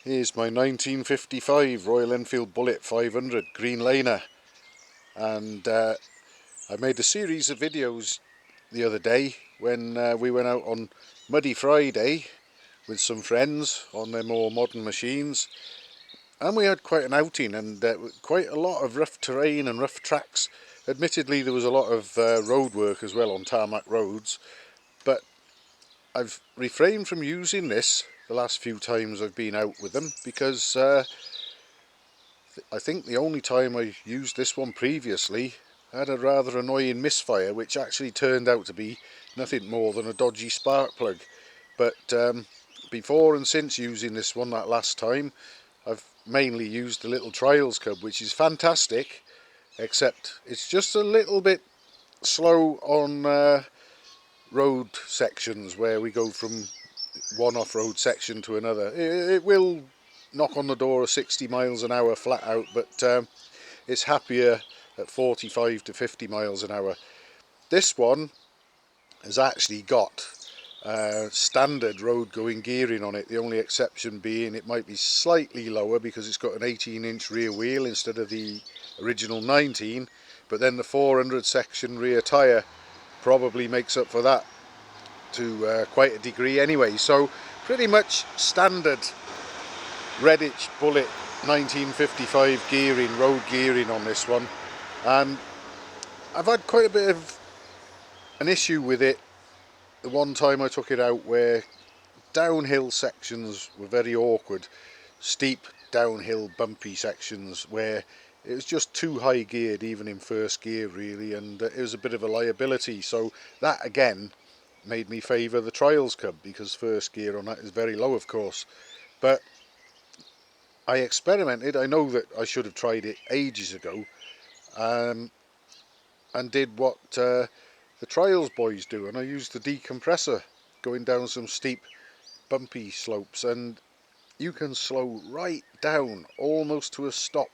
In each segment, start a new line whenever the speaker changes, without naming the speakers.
Here's my 1955 Royal Enfield Bullet 500 Greenlaner, and I made a series of videos the other day when we went out on Muddy Friday with some friends on their more modern machines, and we had quite an outing and quite a lot of rough terrain and rough tracks. Admittedly, there was a lot of road work as well on tarmac roads, but I've refrained from using this the last few times I've been out with them because I think the only time I used this one previously had a rather annoying misfire, which actually turned out to be nothing more than a dodgy spark plug. But before and since using this one that last time, I've mainly used the little Trials Cub, which is fantastic, except it's just a little bit slow on road sections where we go from one off-road section to another. It will knock on the door of 60 miles an hour flat out, but it's happier at 45 to 50 miles an hour. This one has actually got standard road going gearing on it, the only exception being it might be slightly lower because it's got an 18-inch rear wheel instead of the original 19, but then the 400 section rear tyre probably makes up for that to quite a degree anyway. So pretty much standard Redditch Bullet 1955 gearing, road gearing on this one, and I've had quite a bit of an issue with it the one time I took it out, where downhill sections were very awkward, steep downhill bumpy sections where it was just too high geared even in first gear really, and it was a bit of a liability. So that again made me favour the Trials Cub, because first gear on that is very low of course. But I experimented. I know that I should have tried it ages ago, and did what the Trials boys do, and I used the decompressor going down some steep bumpy slopes, and you can slow right down almost to a stop,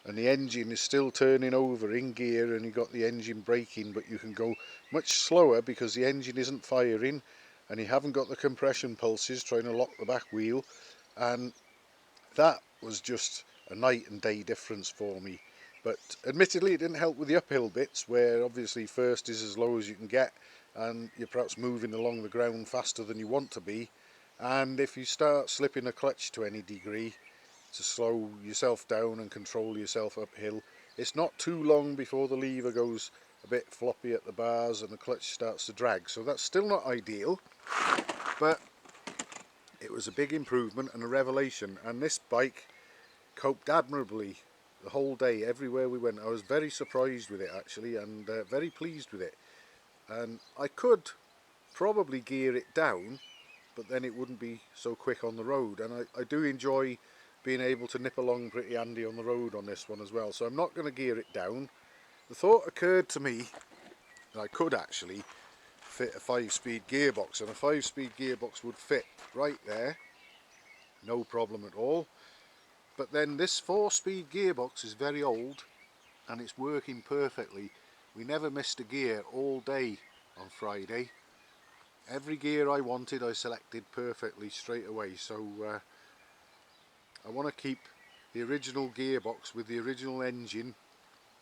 and the engine is still turning over in gear and you got the engine braking, but you can go much slower because the engine isn't firing and you haven't got the compression pulses trying to lock the back wheel. And that was just a night and day difference for me. But admittedly it didn't help with the uphill bits, where obviously first is as low as you can get and you're perhaps moving along the ground faster than you want to be, and if you start slipping a clutch to any degree to slow yourself down and control yourself uphill, it's not too long before the lever goes a bit floppy at the bars and the clutch starts to drag. So that's still not ideal, but it was a big improvement and a revelation, and this bike coped admirably the whole day everywhere we went. I was very surprised with it actually, and very pleased with it. And I could probably gear it down, but then it wouldn't be so quick on the road, and I do enjoy being able to nip along pretty handy on the road on this one as well. So I'm not going to gear it down. The thought occurred to me that I could actually fit a 5-speed gearbox, and a 5-speed gearbox would fit right there, no problem at all. But then this 4-speed gearbox is very old and it's working perfectly. We never missed a gear all day on Friday. Every gear I wanted I selected perfectly straight away. So I want to keep the original gearbox with the original engine,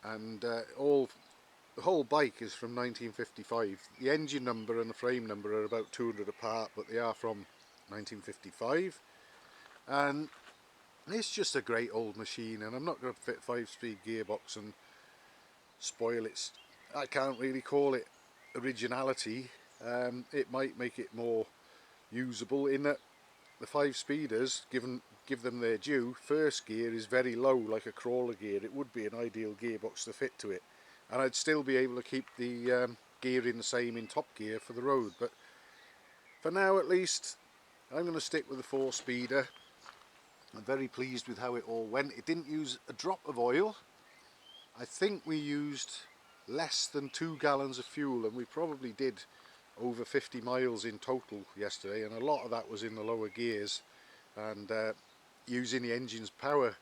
and the whole bike is from 1955. The engine number and the frame number are about 200 apart, but they are from 1955, and it's just a great old machine, and I'm not going to fit 5-speed gearbox and spoil its, I can't really call it originality. It might make it more usable in that the 5-speeders, give them their due, first gear is very low, like a crawler gear. It would be an ideal gearbox to fit to it, and I'd still be able to keep the gearing the same in top gear for the road. But for now at least I'm going to stick with the 4-speeder. I'm very pleased with how it all went. It didn't use a drop of oil. I think we used less than 2 gallons of fuel, and we probably did over 50 miles in total yesterday, and a lot of that was in the lower gears and using the engine's power,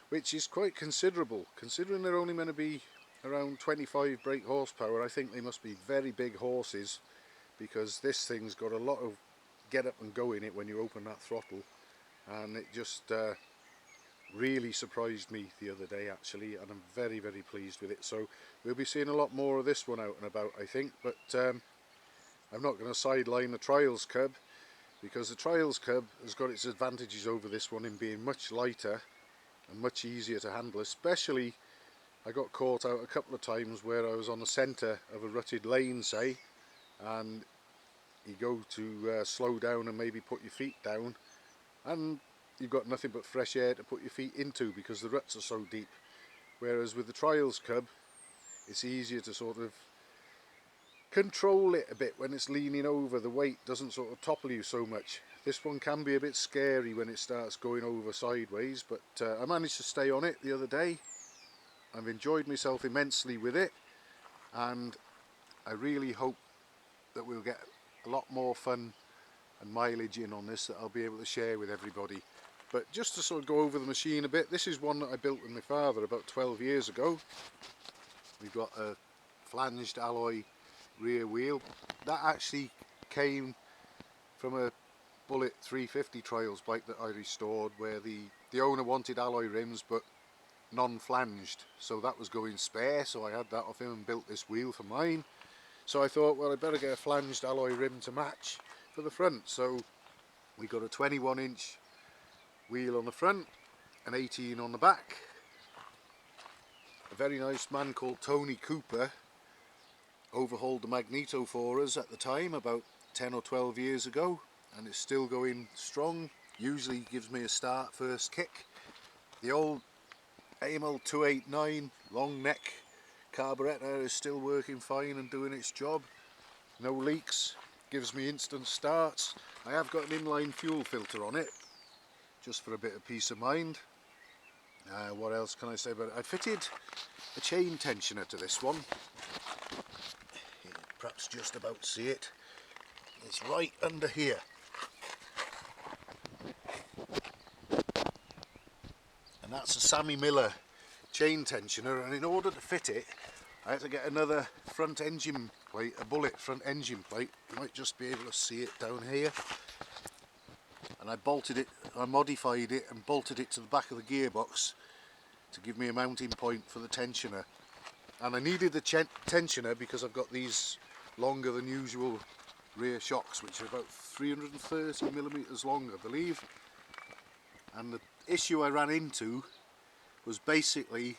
which is quite considerable considering they're only going to be around 25 brake horsepower. I think they must be very big horses, because this thing's got a lot of get up and go in it when you open that throttle. and it just really surprised me the other day actually, and I'm very pleased with it. So we'll be seeing a lot more of this one out and about, I think, but I'm not going to sideline the Trials Cub, because the Trials Cub has got its advantages over this one in being much lighter and much easier to handle. Especially, I got caught out a couple of times where I was on the centre of a rutted lane, say, and you go to slow down and maybe put your feet down, and you've got nothing but fresh air to put your feet into because the ruts are so deep. Whereas with the Trials Cub, it's easier to sort of control it a bit when it's leaning over. The weight doesn't sort of topple you so much. This one can be a bit scary when it starts going over sideways, but I managed to stay on it the other day. I've enjoyed myself immensely with it, and I really hope that we'll get a lot more fun and mileage in on this that I'll be able to share with everybody. But just to sort of go over the machine a bit, this is one that I built with my father about 12 years ago. We've got a flanged alloy rear wheel. That actually came from a Bullet 350 Trials bike that I restored, where the owner wanted alloy rims but non-flanged, so that was going spare, so I had that off him and built this wheel for mine. So I thought, well, I better get a flanged alloy rim to match for the front. So we got a 21-inch wheel on the front, an 18 on the back. A very nice man called Tony Cooper overhauled the magneto for us at the time, about 10 or 12 years ago, and it's still going strong. Usually gives me a start first kick. The old AML 289 long neck carburettor is still working fine and doing its job. No leaks, gives me instant starts. I have got an inline fuel filter on it, just for a bit of peace of mind. What else can I say about it? I fitted a chain tensioner to this one. You can perhaps just about see it. It's right under here. And that's a Sammy Miller chain tensioner, and in order to fit it I had to get another front engine plate, a Bullet front engine plate. You might just be able to see it down here. And I modified it and bolted it to the back of the gearbox to give me a mounting point for the tensioner. And I needed the tensioner because I've got these longer than usual rear shocks, which are about 330mm long, I believe. And the issue I ran into was basically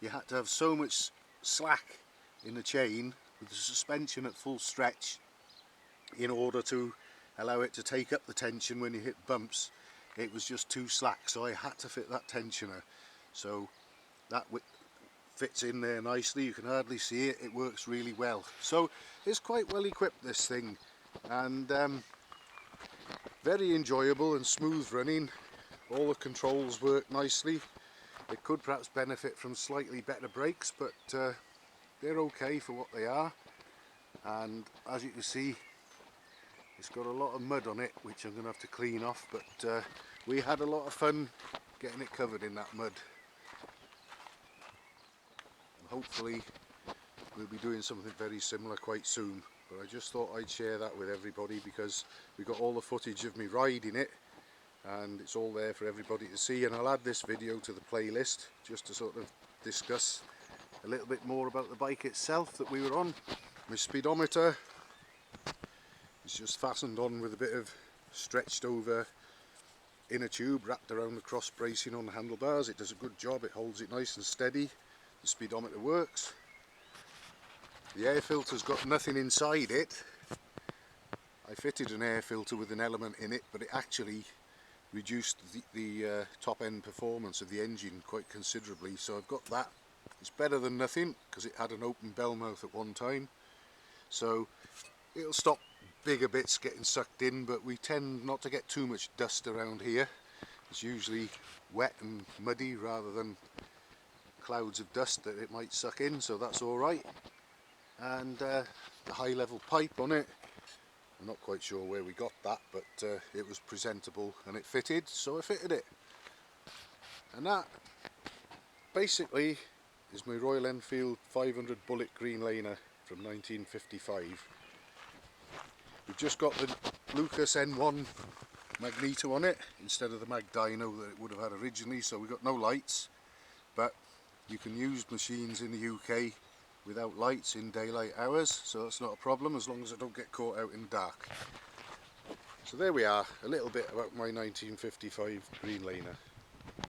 you had to have so much slack in the chain with the suspension at full stretch in order to allow it to take up the tension when you hit bumps. It was just too slack, so I had to fit that tensioner. So that fits in there nicely. You can hardly see it. It works really well. So it's quite well equipped, this thing, and very enjoyable and smooth running. All the controls work nicely. It could perhaps benefit from slightly better brakes, but they're okay for what they are. And as you can see, it's got a lot of mud on it, which I'm going to have to clean off, but we had a lot of fun getting it covered in that mud. And hopefully we'll be doing something very similar quite soon, but I just thought I'd share that with everybody because we got all the footage of me riding it, and it's all there for everybody to see. And I'll add this video to the playlist just to sort of discuss a little bit more about the bike itself that we were on. My speedometer is just fastened on with a bit of stretched over inner tube wrapped around the cross bracing on the handlebars. It does a good job, it holds it nice and steady. The speedometer works. The air filter's got nothing inside it. I fitted an air filter with an element in it, but it actually reduced the top end performance of the engine quite considerably, so I've got that. It's better than nothing because it had an open bell mouth at one time, so it'll stop bigger bits getting sucked in, but we tend not to get too much dust around here. It's usually wet and muddy rather than clouds of dust that it might suck in, so that's alright. And the high level pipe on it, I'm not quite sure where we got that, but it was presentable and it fitted, so I fitted it. And that basically is my Royal Enfield 500 Bullet Greenlaner from 1955. We've just got the Lucas N1 magneto on it instead of the mag dyno that it would have had originally, so we've got no lights, but you can use machines in the UK without lights in daylight hours, so that's not a problem as long as I don't get caught out in the dark. So there we are, a little bit about my 1955 Greenlaner.